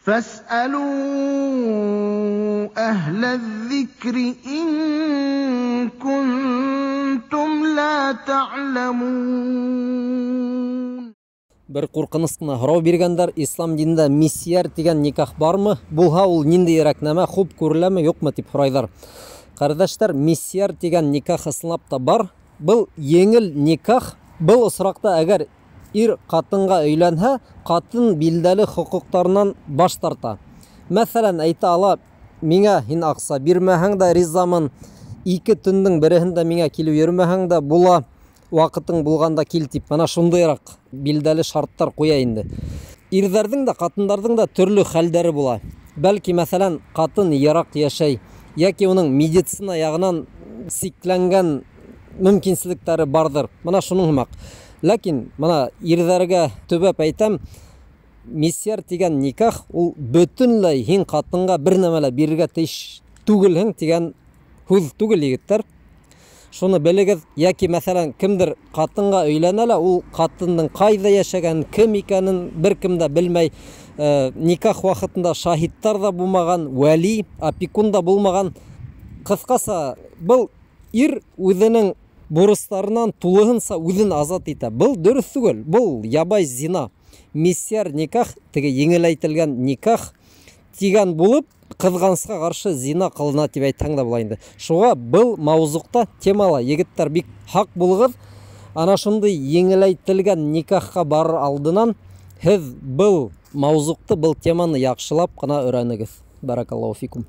فاسألوا أهل الذكر إن كنتم لا تعلمون. Bir qurqınısqına hırau berganдар, ислам dininde misiyar деген nikah barmı? Bulha ul nindeyrak näme, хуп көрүләме, юкмы дип сурайдар. Kardeşler, misiyar деген nikah ысынлапта бар. Бұл еңіл никах. Бұл ысырақта әгәр ир қатынға өйләнһә, қатын билдәле хукуктарынан баш тарта. Мәсәлән, әйтә ала, миңа һин акса бирмәһәң дә ризамын, 2 төндең береһендә миңа килеп йөрмәһәң дә була, вакытың булганда кил дип, мана шундыйрак билдәле шарттар куя инде. Ирҙәрҙең дә, ҡатындарҙың да төрлө хәлдәре була. Бәлки, мәсәлән, ҡатын ярак йәшәй, яки уның медицина яғынан сикләнгән мөмкинселектәре бардыр. Мана шуның һымак. Ләкин, мана ирҙәргә төбәп әйтәм, мисияр тигән никах ул бөтөнләй һин ҡатынға бер нәмәлә бирергә тейеш түгелһең тигән һүҙ түгел, егеттәр. Шуны белегеҙ, яки мәсәлән кемдер ҡатынға өйләнә лә, ул ҡатындың ҡайҙа йәшәгән, кем икәнен бер кем дә белмәй, никах ваҡытында шаһиттар да булмаған, вәли, опекун да булмаған. Ҡыҫҡаса, был ир үҙенең бурыстарынан тулыһынса үҙен азат итә. Был дөрөҫ түгел, был ябай зина. Мисияр никах, теге еңеләйтелгән никах тигән булып, ҡыҙғанысҡа ҡаршы зина ҡылына тип әйтһәң дә була инде. Шуға был маузуҡта темала, егеттәр, бик һаҡ булығыҙ. Ана шундай еңеләйтелгән никахҡа барыр алдынан һеҙ был маузуҡты, был теманы яҡшылап ҡына өйрәнегеҙ. Баракаллаху фикум.